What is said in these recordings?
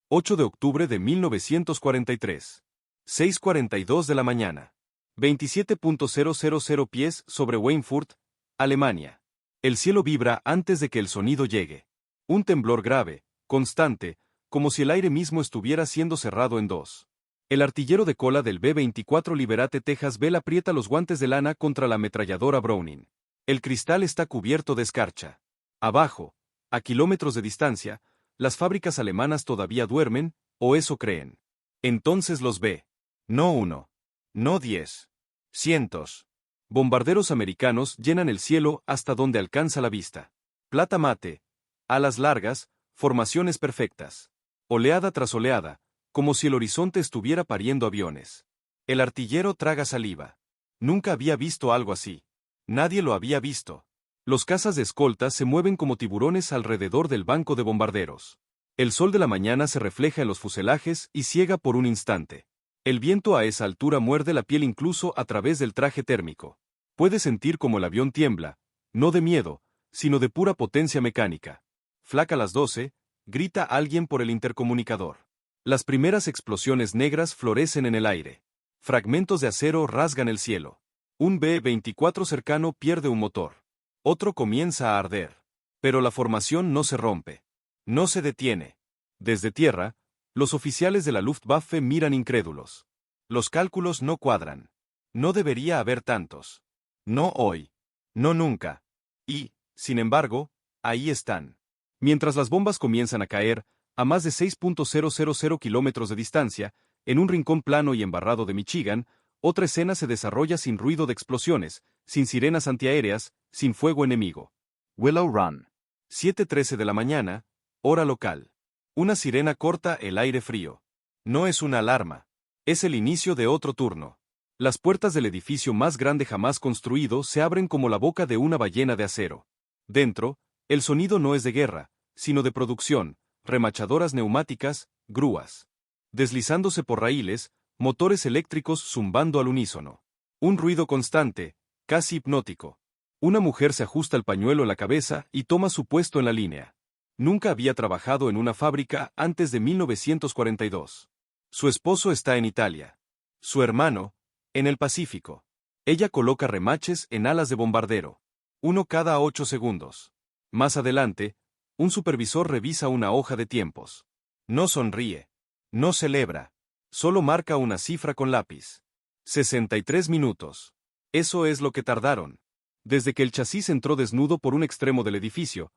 8 de octubre de 1943. 6:42 de la mañana. 27.000 pies sobre Weinfurt, Alemania. El cielo vibra antes de que el sonido llegue. Un temblor grave, constante, como si el aire mismo estuviera siendo cerrado en dos. El artillero de cola del B-24 Liberate Texas Bell aprieta los guantes de lana contra la ametralladora Browning. El cristal está cubierto de escarcha. Abajo, a kilómetros de distancia, las fábricas alemanas todavía duermen, o eso creen. Entonces los ve. No uno. No 10. Cientos. Bombarderos americanos llenan el cielo hasta donde alcanza la vista. Plata mate, alas largas, formaciones perfectas. Oleada tras oleada, como si el horizonte estuviera pariendo aviones. El artillero traga saliva. Nunca había visto algo así. Nadie lo había visto. Los cazas de escolta se mueven como tiburones alrededor del banco de bombarderos. El sol de la mañana se refleja en los fuselajes y ciega por un instante. El viento a esa altura muerde la piel incluso a través del traje térmico. Puede sentir como el avión tiembla, no de miedo, sino de pura potencia mecánica. Flaca las 12, grita alguien por el intercomunicador. Las primeras explosiones negras florecen en el aire. Fragmentos de acero rasgan el cielo. Un B-24 cercano pierde un motor. Otro comienza a arder. Pero la formación no se rompe. No se detiene. Desde tierra, los oficiales de la Luftwaffe miran incrédulos. Los cálculos no cuadran. No debería haber tantos. No hoy. No nunca. Y, sin embargo, ahí están. Mientras las bombas comienzan a caer, a más de 6.000 kilómetros de distancia, en un rincón plano y embarrado de Michigan, otra escena se desarrolla sin ruido de explosiones, sin sirenas antiaéreas, sin fuego enemigo. Willow Run. 7:13 de la mañana, hora local. Una sirena corta el aire frío. No es una alarma. Es el inicio de otro turno. Las puertas del edificio más grande jamás construido se abren como la boca de una ballena de acero. Dentro, el sonido no es de guerra, sino de producción, remachadoras neumáticas, grúas. Deslizándose por raíles, motores eléctricos zumbando al unísono. Un ruido constante, casi hipnótico. Una mujer se ajusta el pañuelo en la cabeza y toma su puesto en la línea. Nunca había trabajado en una fábrica antes de 1942. Su esposo está en Italia. Su hermano, en el Pacífico. Ella coloca remaches en alas de bombardero. Uno cada 8 segundos. Más adelante, un supervisor revisa una hoja de tiempos. No sonríe. No celebra. Solo marca una cifra con lápiz. 63 minutos. Eso es lo que tardaron. Desde que el chasis entró desnudo por un extremo del edificio,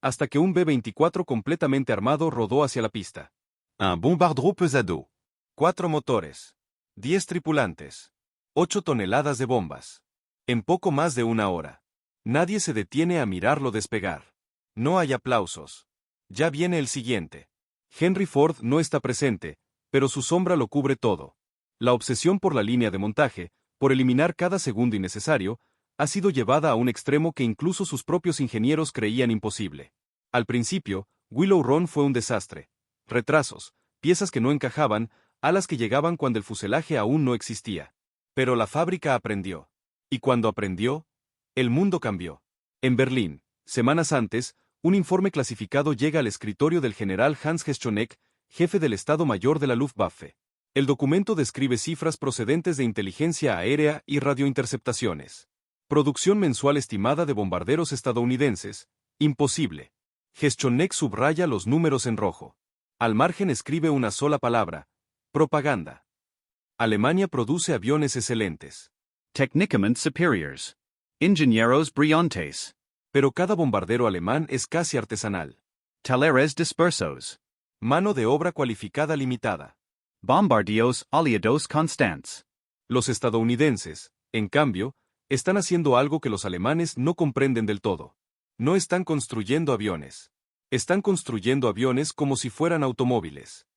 hasta que un B-24 completamente armado rodó hacia la pista. Un bombardero pesado. 4 motores. 10 tripulantes. 8 toneladas de bombas. En poco más de una hora. Nadie se detiene a mirarlo despegar. No hay aplausos. Ya viene el siguiente. Henry Ford no está presente, pero su sombra lo cubre todo. La obsesión por la línea de montaje, por eliminar cada segundo innecesario, ha sido llevada a un extremo que incluso sus propios ingenieros creían imposible. Al principio, Willow Run fue un desastre. Retrasos, piezas que no encajaban, alas que llegaban cuando el fuselaje aún no existía. Pero la fábrica aprendió. Y cuando aprendió, el mundo cambió. En Berlín, semanas antes, un informe clasificado llega al escritorio del general Hans Geschonek, jefe del Estado Mayor de la Luftwaffe. El documento describe cifras procedentes de inteligencia aérea y radiointerceptaciones. Producción mensual estimada de bombarderos estadounidenses, imposible. Geschonek subraya los números en rojo. Al margen escribe una sola palabra: propaganda. Alemania produce aviones excelentes. Technicament superiors. Ingenieros brillantes. Pero cada bombardero alemán es casi artesanal. Talleres dispersos. Mano de obra cualificada limitada. Bombardios aliados constants. Los estadounidenses, en cambio, están haciendo algo que los alemanes no comprenden del todo. No están construyendo aviones. Están construyendo aviones como si fueran automóviles.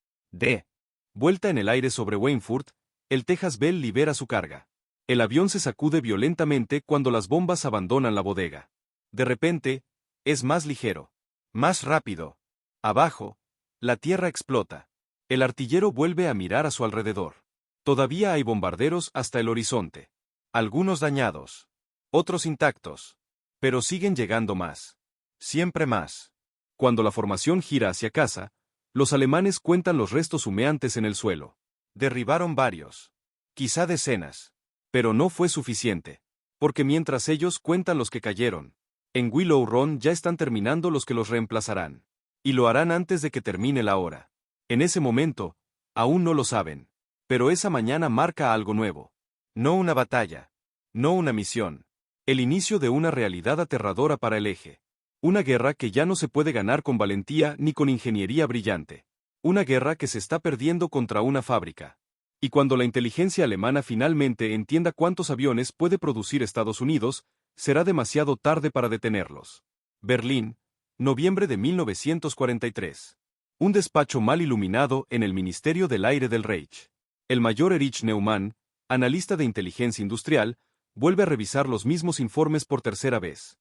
Vuelta en el aire sobre Weinfurt, el Texas Bell libera su carga. El avión se sacude violentamente cuando las bombas abandonan la bodega. De repente, es más ligero. Más rápido. Abajo, la tierra explota. El artillero vuelve a mirar a su alrededor. Todavía hay bombarderos hasta el horizonte. Algunos dañados. Otros intactos. Pero siguen llegando más. Siempre más. Cuando la formación gira hacia casa, Los alemanes cuentan los restos humeantes en el suelo. Derribaron varios. Quizá decenas. Pero no fue suficiente. Porque mientras ellos cuentan los que cayeron, en Willow Run ya están terminando los que los reemplazarán. Y lo harán antes de que termine la hora. En ese momento, aún no lo saben. Pero esa mañana marca algo nuevo. No una batalla. No una misión. El inicio de una realidad aterradora para el eje. Una guerra que ya no se puede ganar con valentía ni con ingeniería brillante. Una guerra que se está perdiendo contra una fábrica. Y cuando la inteligencia alemana finalmente entienda cuántos aviones puede producir Estados Unidos, será demasiado tarde para detenerlos. Berlín, noviembre de 1943. Un despacho mal iluminado en el Ministerio del Aire del Reich. El mayor Erich Neumann, analista de inteligencia industrial, vuelve a revisar los mismos informes por tercera vez.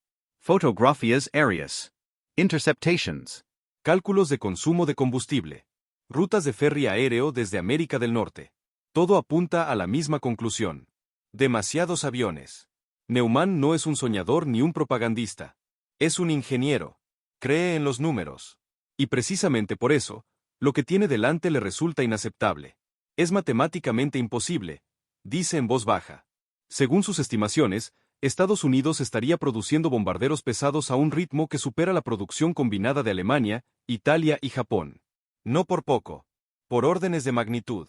Photographias aéreas. Interceptations. Cálculos de consumo de combustible. Rutas de ferry aéreo desde América del Norte. Todo apunta a la misma conclusión. Demasiados aviones. Neumann no es un soñador ni un propagandista. Es un ingeniero. Cree en los números. Y precisamente por eso, lo que tiene delante le resulta inaceptable. Es matemáticamente imposible, dice en voz baja. Según sus estimaciones, Estados Unidos estaría produciendo bombarderos pesados a un ritmo que supera la producción combinada de Alemania, Italia y Japón. No por poco. Por órdenes de magnitud.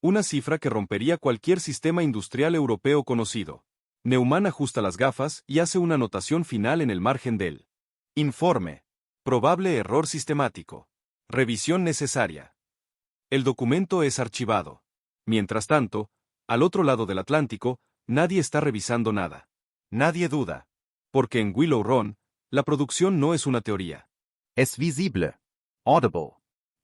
Una cifra que rompería cualquier sistema industrial europeo conocido. Neumann ajusta las gafas y hace una anotación final en el margen del informe. Probable error sistemático. Revisión necesaria. El documento es archivado. Mientras tanto, al otro lado del Atlántico, nadie está revisando nada. Nadie duda. Porque en Willow Run, la producción no es una teoría. Es visible. Audible.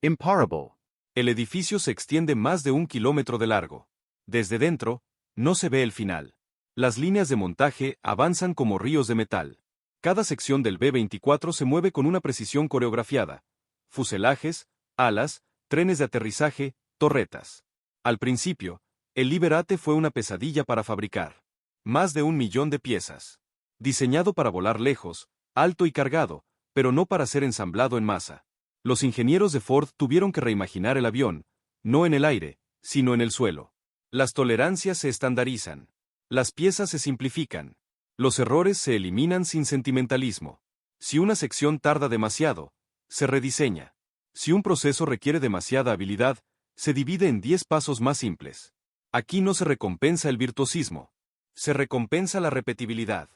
Imparable. El edificio se extiende más de 1 kilómetro de largo. Desde dentro, no se ve el final. Las líneas de montaje avanzan como ríos de metal. Cada sección del B-24 se mueve con una precisión coreografiada. Fuselajes, alas, trenes de aterrizaje, torretas. Al principio, el Liberate fue una pesadilla para fabricar. Más de 1 millón de piezas. Diseñado para volar lejos, alto y cargado, pero no para ser ensamblado en masa. Los ingenieros de Ford tuvieron que reimaginar el avión, no en el aire, sino en el suelo. Las tolerancias se estandarizan. Las piezas se simplifican. Los errores se eliminan sin sentimentalismo. Si una sección tarda demasiado, se rediseña. Si un proceso requiere demasiada habilidad, se divide en 10 pasos más simples. Aquí no se recompensa el virtuosismo. Se recompensa la repetibilidad.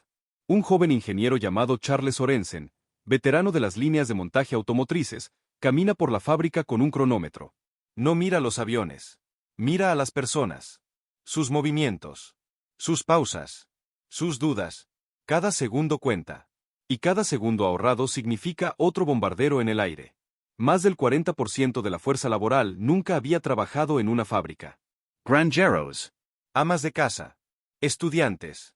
Un joven ingeniero llamado Charles Sorensen, veterano de las líneas de montaje automotrices, camina por la fábrica con un cronómetro. No mira los aviones. Mira a las personas. Sus movimientos. Sus pausas. Sus dudas. Cada segundo cuenta. Y cada segundo ahorrado significa otro bombardero en el aire. Más del 40% de la fuerza laboral nunca había trabajado en una fábrica. Granjeros. Amas de casa. Estudiantes.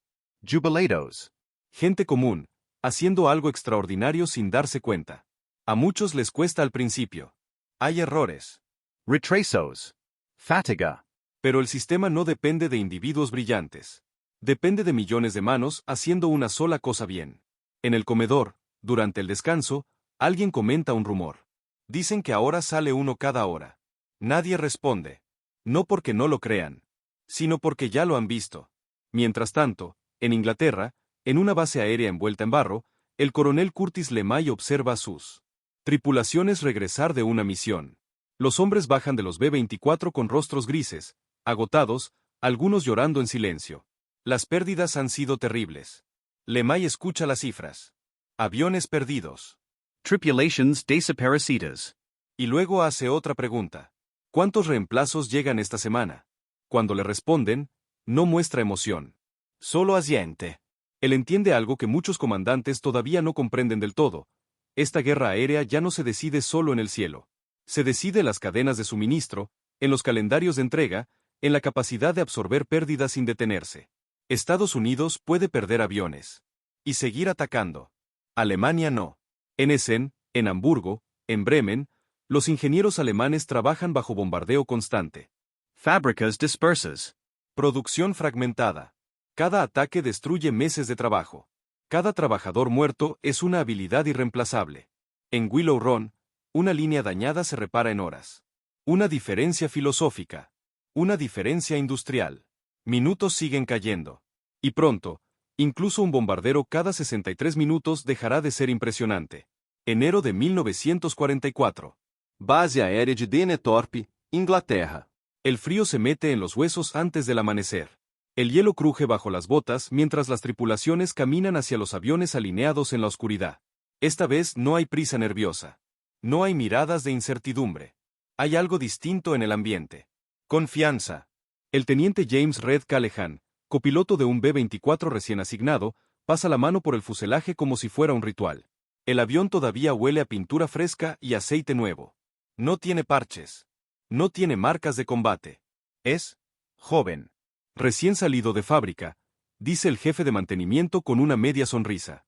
Jubilados. Gente común, haciendo algo extraordinario sin darse cuenta. A muchos les cuesta al principio. Hay errores. Retrasos. Fatiga. Pero el sistema no depende de individuos brillantes. Depende de millones de manos haciendo una sola cosa bien. En el comedor, durante el descanso, alguien comenta un rumor. Dicen que ahora sale uno cada hora. Nadie responde. No porque no lo crean, sino porque ya lo han visto. Mientras tanto, en Inglaterra, en una base aérea envuelta en barro, el coronel Curtis LeMay observa a sus tripulaciones regresar de una misión. Los hombres bajan de los B-24 con rostros grises, agotados, algunos llorando en silencio. Las pérdidas han sido terribles. LeMay escucha las cifras. Aviones perdidos. Tripulations desaparecidas. Y luego hace otra pregunta. ¿Cuántos reemplazos llegan esta semana? Cuando le responden, no muestra emoción. Solo asiente. Él entiende algo que muchos comandantes todavía no comprenden del todo. Esta guerra aérea ya no se decide solo en el cielo. Se decide en las cadenas de suministro, en los calendarios de entrega, en la capacidad de absorber pérdidas sin detenerse. Estados Unidos puede perder aviones. Y seguir atacando. Alemania no. En Essen, en Hamburgo, en Bremen, los ingenieros alemanes trabajan bajo bombardeo constante. Fábricas dispersas. Producción fragmentada. Cada ataque destruye meses de trabajo. Cada trabajador muerto es una habilidad irreemplazable. En Willow Run, Una línea dañada se repara en horas. Una diferencia filosófica. Una diferencia industrial. Minutos siguen cayendo. Y pronto, incluso un bombardero cada 63 minutos dejará de ser impresionante. Enero de 1944. Base aérea de Denethorpe, Inglaterra. El frío se mete en los huesos antes del amanecer. El hielo cruje bajo las botas mientras las tripulaciones caminan hacia los aviones alineados en la oscuridad. Esta vez no hay prisa nerviosa. No hay miradas de incertidumbre. Hay algo distinto en el ambiente. Confianza. El teniente James Red Callahan, copiloto de un B-24 recién asignado, pasa la mano por el fuselaje como si fuera un ritual. El avión todavía huele a pintura fresca y aceite nuevo. No tiene parches. No tiene marcas de combate. Es joven. Recién salido de fábrica, dice el jefe de mantenimiento con una media sonrisa.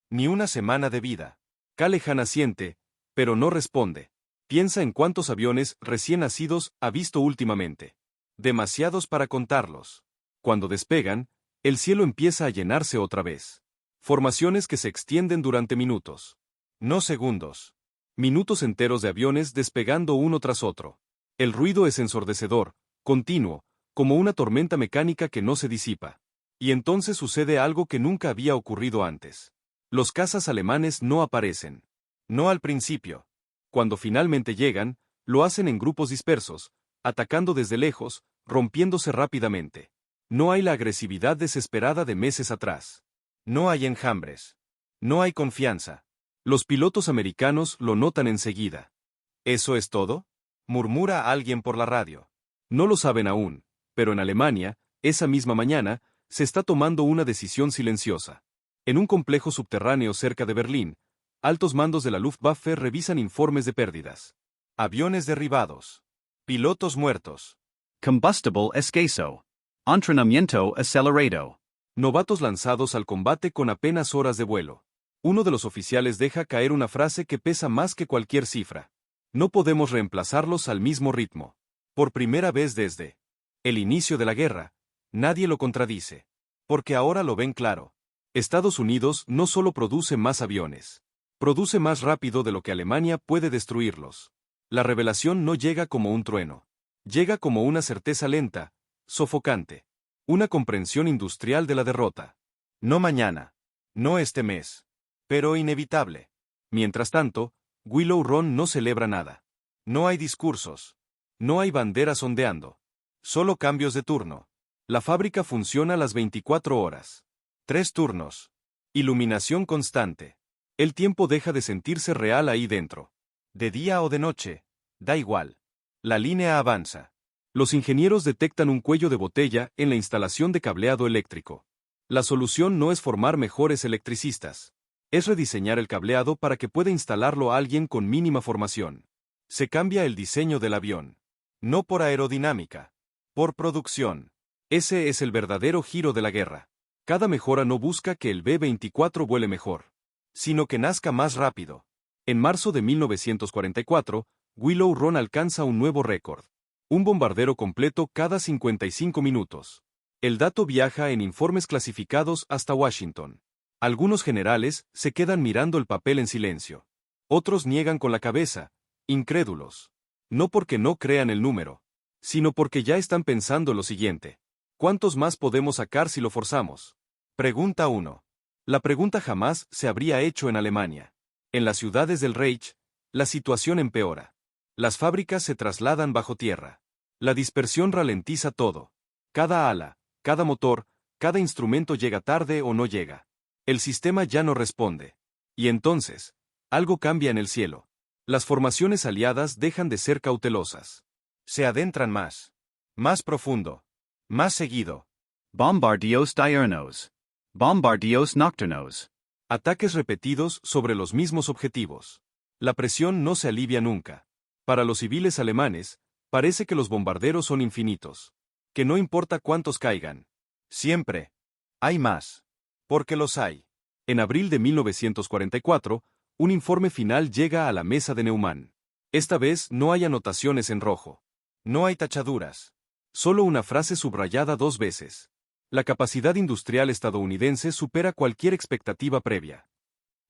Ni una semana de vida. Callahan asiente, pero no responde. Piensa en cuántos aviones recién nacidos ha visto últimamente. Demasiados para contarlos. Cuando despegan, el cielo empieza a llenarse otra vez. Formaciones que se extienden durante minutos. No segundos. Minutos enteros de aviones despegando uno tras otro. El ruido es ensordecedor, continuo, como una tormenta mecánica que no se disipa. Y entonces sucede algo que nunca había ocurrido antes. Los cazas alemanes no aparecen. No al principio. Cuando finalmente llegan, lo hacen en grupos dispersos, atacando desde lejos, rompiéndose rápidamente. No hay la agresividad desesperada de meses atrás. No hay enjambres. No hay confianza. Los pilotos americanos lo notan enseguida. ¿Eso es todo?, murmura alguien por la radio. No lo saben aún, pero en Alemania, esa misma mañana, se está tomando una decisión silenciosa. En un complejo subterráneo cerca de Berlín, altos mandos de la Luftwaffe revisan informes de pérdidas. Aviones derribados. Pilotos muertos. Combustible escaso. Entrenamiento acelerado. Novatos lanzados al combate con apenas horas de vuelo. Uno de los oficiales deja caer una frase que pesa más que cualquier cifra. No podemos reemplazarlos al mismo ritmo. Por primera vez desde el inicio de la guerra, nadie lo contradice. Porque ahora lo ven claro. Estados Unidos no solo produce más aviones. Produce más rápido de lo que Alemania puede destruirlos. La revelación no llega como un trueno. Llega como una certeza lenta, sofocante. Una comprensión industrial de la derrota. No mañana. No este mes. Pero inevitable. Mientras tanto, Willow Run no celebra nada. No hay discursos. No hay banderas ondeando. Solo cambios de turno. La fábrica funciona las 24 horas. 3 turnos. Iluminación constante. El tiempo deja de sentirse real ahí dentro. De día o de noche, da igual. La línea avanza. Los ingenieros detectan un cuello de botella en la instalación de cableado eléctrico. La solución no es formar mejores electricistas. Es rediseñar el cableado para que pueda instalarlo a alguien con mínima formación. Se cambia el diseño del avión. No por aerodinámica. Por producción. Ese es el verdadero giro de la guerra. Cada mejora no busca que el B-24 vuele mejor, sino que nazca más rápido. En marzo de 1944, Willow Run alcanza un nuevo récord. Un bombardero completo cada 55 minutos. El dato viaja en informes clasificados hasta Washington. Algunos generales se quedan mirando el papel en silencio. Otros niegan con la cabeza, incrédulos. No porque no crean el número, sino porque ya están pensando lo siguiente. ¿Cuántos más podemos sacar si lo forzamos? Pregunta 1. La pregunta jamás se habría hecho en Alemania. En las ciudades del Reich, la situación empeora. Las fábricas se trasladan bajo tierra. La dispersión ralentiza todo. Cada ala, cada motor, cada instrumento llega tarde o no llega. El sistema ya no responde. Y entonces, algo cambia en el cielo. Las formaciones aliadas dejan de ser cautelosas. Se adentran más. Más profundo. Más seguido. Bombardeos diurnos. Bombardeos nocturnos. Ataques repetidos sobre los mismos objetivos. La presión no se alivia nunca. Para los civiles alemanes, parece que los bombarderos son infinitos. Que no importa cuántos caigan. Siempre. Hay más. Porque los hay. En abril de 1944, un informe final llega a la mesa de Neumann. Esta vez no hay anotaciones en rojo. No hay tachaduras. Solo una frase subrayada 2 veces. La capacidad industrial estadounidense supera cualquier expectativa previa.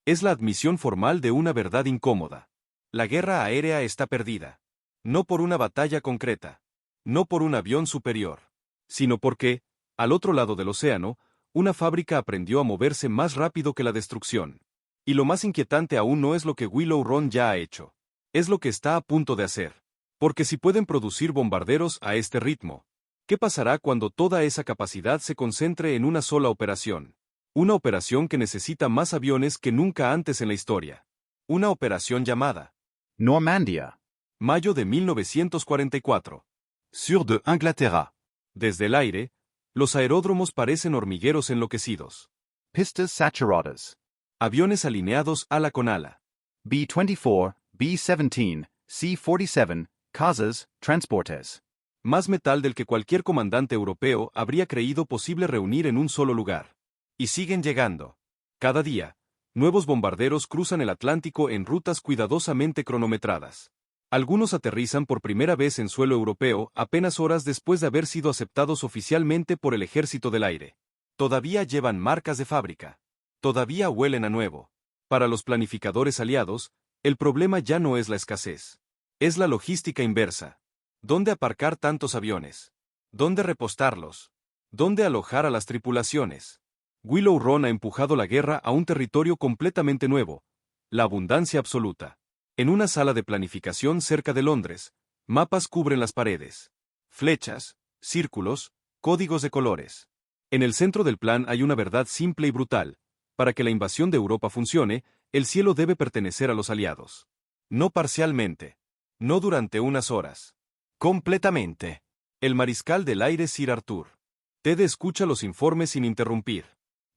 Es la admisión formal de una verdad incómoda. La guerra aérea está perdida. No por una batalla concreta. No por un avión superior. Sino porque, al otro lado del océano, una fábrica aprendió a moverse más rápido que la destrucción. Y lo más inquietante aún no es lo que Willow Run ya ha hecho. Es lo que está a punto de hacer. Porque si pueden producir bombarderos a este ritmo, ¿qué pasará cuando toda esa capacidad se concentre en una sola operación? Una operación que necesita más aviones que nunca antes en la historia. Una operación llamada Normandia. Mayo de 1944. Sur de Inglaterra. Desde el aire, los aeródromos parecen hormigueros enloquecidos. Pistas saturadas. Aviones alineados ala con ala. B-24, B-17, C-47, casas, transportes. Más metal del que cualquier comandante europeo habría creído posible reunir en un solo lugar. Y siguen llegando. Cada día, nuevos bombarderos cruzan el Atlántico en rutas cuidadosamente cronometradas. Algunos aterrizan por primera vez en suelo europeo apenas horas después de haber sido aceptados oficialmente por el Ejército del Aire. Todavía llevan marcas de fábrica. Todavía huelen a nuevo. Para los planificadores aliados, el problema ya no es la escasez. Es la logística inversa. ¿Dónde aparcar tantos aviones? ¿Dónde repostarlos? ¿Dónde alojar a las tripulaciones? Willow Run ha empujado la guerra a un territorio completamente nuevo, la abundancia absoluta. En una sala de planificación cerca de Londres, mapas cubren las paredes. Flechas, círculos, códigos de colores. En el centro del plan hay una verdad simple y brutal. Para que la invasión de Europa funcione, el cielo debe pertenecer a los aliados. No parcialmente. No durante unas horas. Completamente. El mariscal del aire Sir Arthur. Ted escucha los informes sin interrumpir.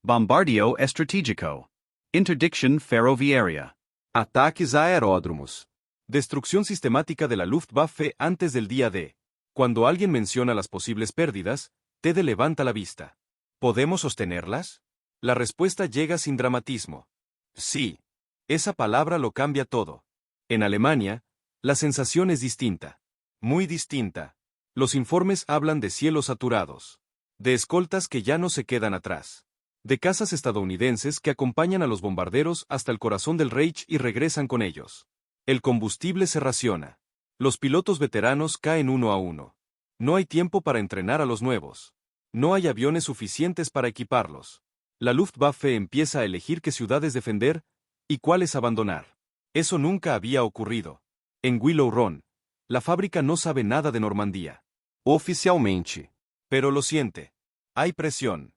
Bombardeo estratégico. Interdiction ferroviaria. Ataques a aeródromos. Destrucción sistemática de la Luftwaffe antes del día D. Cuando alguien menciona las posibles pérdidas, Ted levanta la vista. ¿Podemos sostenerlas? La respuesta llega sin dramatismo. Sí. Esa palabra lo cambia todo. En Alemania, la sensación es distinta. Muy distinta. Los informes hablan de cielos saturados. De escoltas que ya no se quedan atrás. De cazas estadounidenses que acompañan a los bombarderos hasta el corazón del Reich y regresan con ellos. El combustible se raciona. Los pilotos veteranos caen uno a uno. No hay tiempo para entrenar a los nuevos. No hay aviones suficientes para equiparlos. La Luftwaffe empieza a elegir qué ciudades defender y cuáles abandonar. Eso nunca había ocurrido. En Willow Run, la fábrica no sabe nada de Normandía. Oficialmente. Pero lo siente. Hay presión.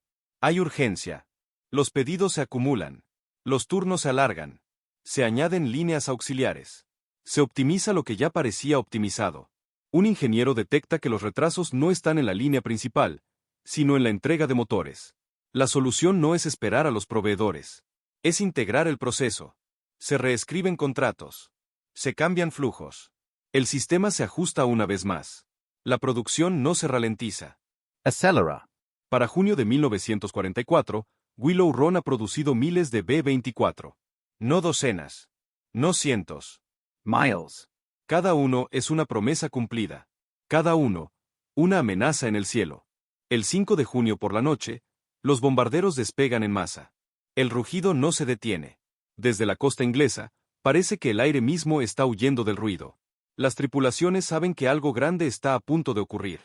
Hay urgencia. Los pedidos se acumulan. Los turnos se alargan. Se añaden líneas auxiliares. Se optimiza lo que ya parecía optimizado. Un ingeniero detecta que los retrasos no están en la línea principal, sino en la entrega de motores. La solución no es esperar a los proveedores. Es integrar el proceso. Se reescriben contratos. Se cambian flujos. El sistema se ajusta una vez más. La producción no se ralentiza. Acelera. Para junio de 1944, Willow Run ha producido miles de B-24. No docenas. No cientos. Miles. Cada uno es una promesa cumplida. Cada uno, una amenaza en el cielo. El 5 de junio por la noche, los bombarderos despegan en masa. El rugido no se detiene. Desde la costa inglesa, parece que el aire mismo está huyendo del ruido. Las tripulaciones saben que algo grande está a punto de ocurrir.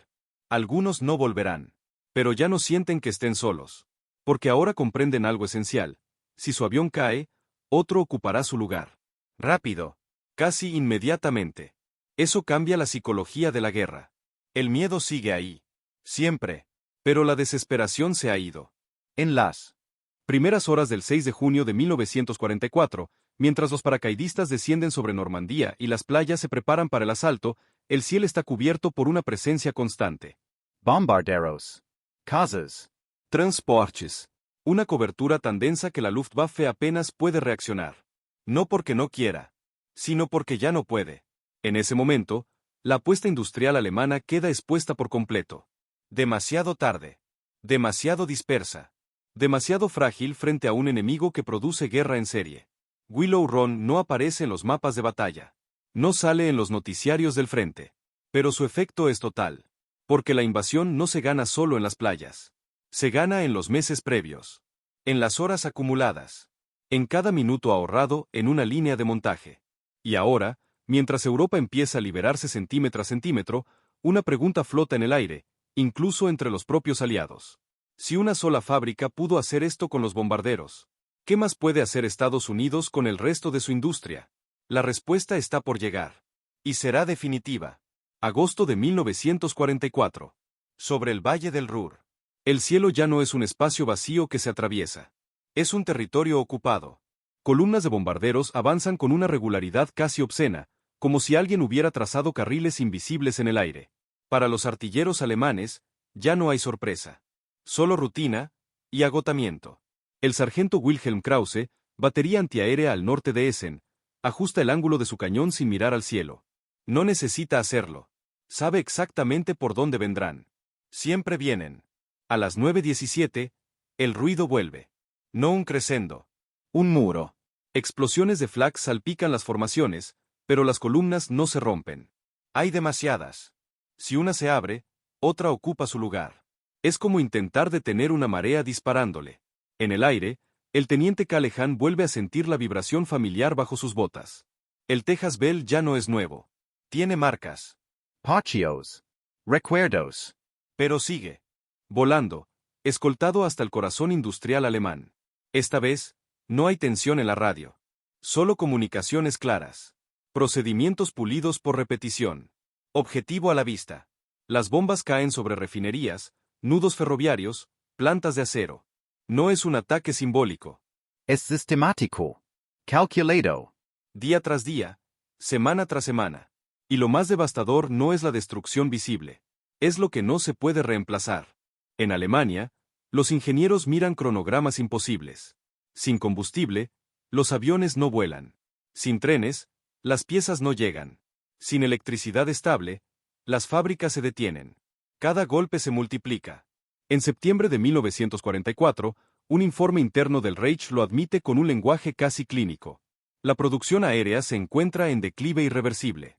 Algunos no volverán. Pero ya no sienten que estén solos. Porque ahora comprenden algo esencial. Si su avión cae, otro ocupará su lugar. Rápido. Casi inmediatamente. Eso cambia la psicología de la guerra. El miedo sigue ahí. Siempre. Pero la desesperación se ha ido. En las primeras horas del 6 de junio de 1944, mientras los paracaidistas descienden sobre Normandía y las playas se preparan para el asalto, el cielo está cubierto por una presencia constante. Bombarderos. Casas. Transportes. Una cobertura tan densa que la Luftwaffe apenas puede reaccionar. No porque no quiera, sino porque ya no puede. En ese momento, la apuesta industrial alemana queda expuesta por completo. Demasiado tarde. Demasiado dispersa. Demasiado frágil frente a un enemigo que produce guerra en serie. Willow Run no aparece en los mapas de batalla. No sale en los noticiarios del frente. Pero su efecto es total. Porque la invasión no se gana solo en las playas. Se gana en los meses previos. En las horas acumuladas. En cada minuto ahorrado en una línea de montaje. Y ahora, Mientras Europa empieza a liberarse centímetro a centímetro, una pregunta flota en el aire, incluso entre los propios aliados. Si una sola fábrica pudo hacer esto con los bombarderos, ¿qué más puede hacer Estados Unidos con el resto de su industria? La respuesta está por llegar. Y será definitiva. Agosto de 1944. Sobre el Valle del Ruhr. El cielo ya no es un espacio vacío que se atraviesa. Es un territorio ocupado. Columnas de bombarderos avanzan con una regularidad casi obscena, como si alguien hubiera trazado carriles invisibles en el aire. Para los artilleros alemanes, ya no hay sorpresa. Solo rutina y agotamiento. El sargento Wilhelm Krause, batería antiaérea al norte de Essen, ajusta el ángulo de su cañón sin mirar al cielo. No necesita hacerlo. Sabe exactamente por dónde vendrán. Siempre vienen. A las 9:17, el ruido vuelve. No un crescendo. Un muro. Explosiones de flak salpican las formaciones, pero las columnas no se rompen. Hay demasiadas. Si una se abre, otra ocupa su lugar. Es como intentar detener una marea disparándole. En el aire, el teniente Callahan vuelve a sentir la vibración familiar bajo sus botas. El Texas Bell ya no es nuevo. Tiene marcas. Pachios. Recuerdos. Pero sigue. Volando, escoltado hasta el corazón industrial alemán. Esta vez, no hay tensión en la radio. Solo comunicaciones claras. Procedimientos pulidos por repetición. Objetivo a la vista. Las bombas caen sobre refinerías, nudos ferroviarios, plantas de acero. No es un ataque simbólico. Es sistemático. Calculado. Día tras día, semana tras semana. Y lo más devastador no es la destrucción visible. Es lo que no se puede reemplazar. En Alemania, los ingenieros miran cronogramas imposibles. Sin combustible, los aviones no vuelan. Sin trenes, las piezas no llegan. Sin electricidad estable, las fábricas se detienen. Cada golpe se multiplica. En septiembre de 1944, un informe interno del Reich lo admite con un lenguaje casi clínico. La producción aérea se encuentra en declive irreversible.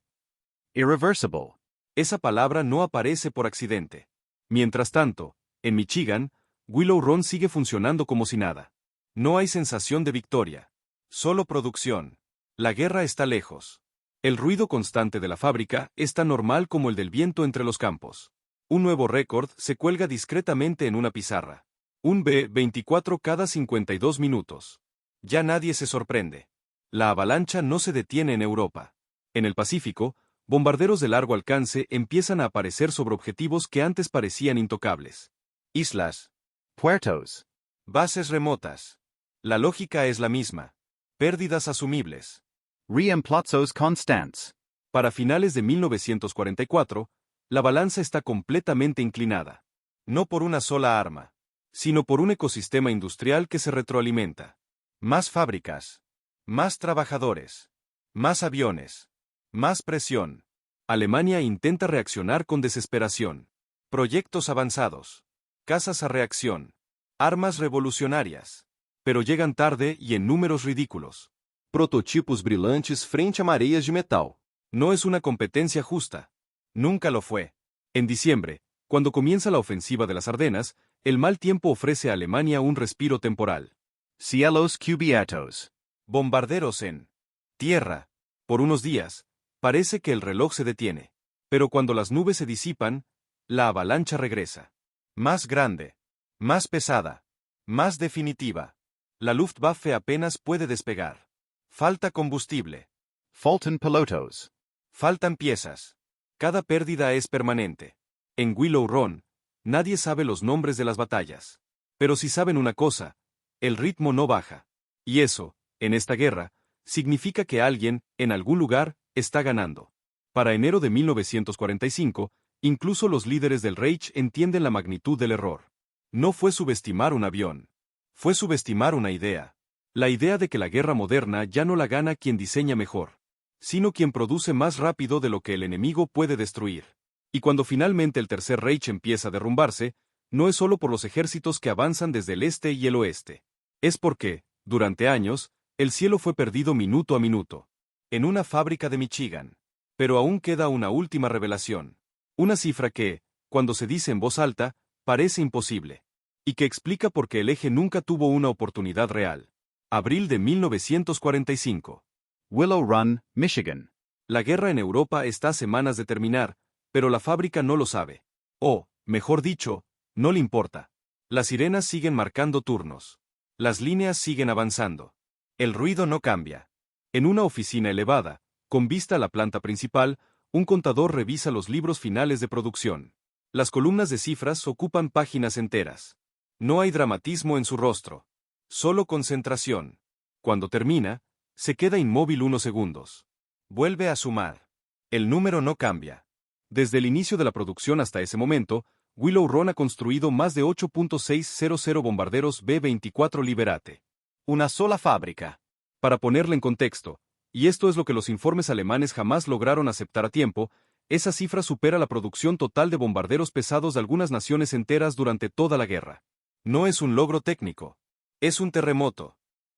Irreversible. Esa palabra no aparece por accidente. Mientras tanto, en Michigan, Willow Run sigue funcionando como si nada. No hay sensación de victoria. Solo producción. La guerra está lejos. El ruido constante de la fábrica es tan normal como el del viento entre los campos. Un nuevo récord se cuelga discretamente en una pizarra. Un B-24 cada 52 minutos. Ya nadie se sorprende. La avalancha no se detiene en Europa. En el Pacífico, bombarderos de largo alcance empiezan a aparecer sobre objetivos que antes parecían intocables. Islas. Puertos. Bases remotas. La lógica es la misma. Pérdidas asumibles. Reemplazos constants. Para finales de 1944, la balanza está completamente inclinada. No por una sola arma, sino por un ecosistema industrial que se retroalimenta. Más fábricas. Más trabajadores. Más aviones. Más presión. Alemania intenta reaccionar con desesperación. Proyectos avanzados. Casas a reacción. Armas revolucionarias. Pero llegan tarde y en números ridículos. Prototipos brilhantes frente a mareas de metal. No es una competencia justa. Nunca lo fue. En diciembre, cuando comienza la ofensiva de las Ardenas, el mal tiempo ofrece a Alemania un respiro temporal. Cielos cubiertos. Bombarderos en tierra. Por unos días, parece que el reloj se detiene. Pero cuando las nubes se disipan, la avalancha regresa. Más grande. Más pesada. Más definitiva. La Luftwaffe apenas puede despegar. Falta combustible. Faltan pilotos. Faltan piezas. Cada pérdida es permanente. En Willow Run, nadie sabe los nombres de las batallas. Pero si saben una cosa, el ritmo no baja. Y eso, en esta guerra, significa que alguien, en algún lugar, está ganando. Para enero de 1945, incluso los líderes del Reich entienden la magnitud del error. No fue subestimar un avión. Fue subestimar una idea. La idea de que la guerra moderna ya no la gana quien diseña mejor, sino quien produce más rápido de lo que el enemigo puede destruir. Y cuando finalmente el Tercer Reich empieza a derrumbarse, no es solo por los ejércitos que avanzan desde el este y el oeste. Es porque, durante años, el cielo fue perdido minuto a minuto. En una fábrica de Michigan. Pero aún queda una última revelación. Una cifra que, cuando se dice en voz alta, parece imposible. Y que explica por qué el eje nunca tuvo una oportunidad real. Abril de 1945. Willow Run, Michigan. La guerra en Europa está a semanas de terminar, pero la fábrica no lo sabe. O, mejor dicho, no le importa. Las sirenas siguen marcando turnos. Las líneas siguen avanzando. El ruido no cambia. En una oficina elevada, con vista a la planta principal, un contador revisa los libros finales de producción. Las columnas de cifras ocupan páginas enteras. No hay dramatismo en su rostro. Solo concentración. Cuando termina, se queda inmóvil unos segundos. Vuelve a sumar. El número no cambia. Desde el inicio de la producción hasta ese momento, Willow Run ha construido más de 8.600 bombarderos B-24 Liberate. Una sola fábrica. Para ponerle en contexto, y esto es lo que los informes alemanes jamás lograron aceptar a tiempo, esa cifra supera la producción total de bombarderos pesados de algunas naciones enteras durante toda la guerra. No es un logro técnico. Es un terremoto.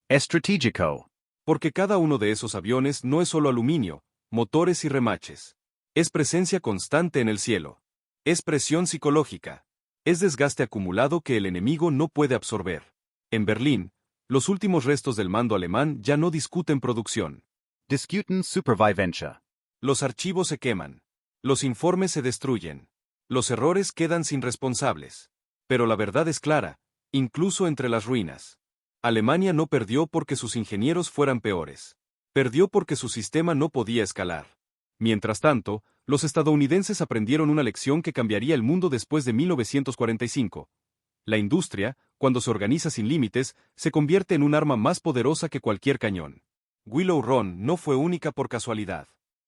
Estratégico. Porque cada uno de esos aviones no es solo aluminio, motores y remaches. Es presencia constante en el cielo. Es presión psicológica. Es desgaste acumulado que el enemigo no puede absorber. En Berlín, los últimos restos del mando alemán ya no discuten producción. Discuten Supervivencia. Los archivos se queman. Los informes se destruyen. Los errores quedan sin responsables. Pero la verdad es clara, incluso entre las ruinas. Alemania no perdió porque sus ingenieros fueran peores. Perdió porque su sistema no podía escalar. Mientras tanto, los estadounidenses aprendieron una lección que cambiaría el mundo después de 1945. La industria, cuando se organiza sin límites, se convierte en un arma más poderosa que cualquier cañón. Willow Run no fue única por casualidad.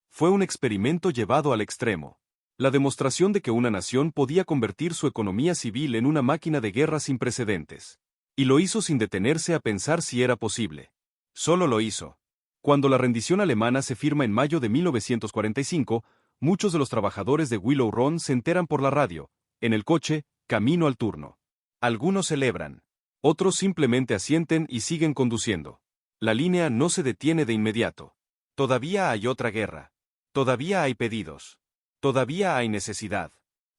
Fue un experimento llevado al extremo. La demostración de que una nación podía convertir su economía civil en una máquina de guerra sin precedentes. Y lo hizo sin detenerse a pensar si era posible. Solo lo hizo. Cuando la rendición alemana se firma en mayo de 1945, muchos de los trabajadores de Willow Run se enteran por la radio, en el coche, camino al turno. Algunos celebran. Otros simplemente asienten y siguen conduciendo. La línea no se detiene de inmediato. Todavía hay otra guerra. Todavía hay pedidos. Todavía hay necesidad.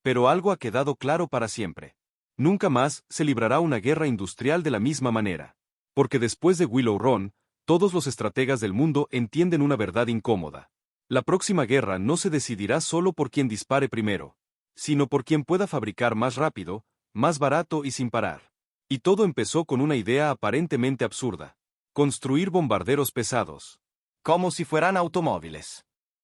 Pero algo ha quedado claro para siempre. Nunca más se librará una guerra industrial de la misma manera. Porque después de Willow Run, todos los estrategas del mundo entienden una verdad incómoda. La próxima guerra no se decidirá solo por quien dispare primero, sino por quien pueda fabricar más rápido, más barato y sin parar. Y todo empezó con una idea aparentemente absurda. Construir bombarderos pesados. Como si fueran automóviles.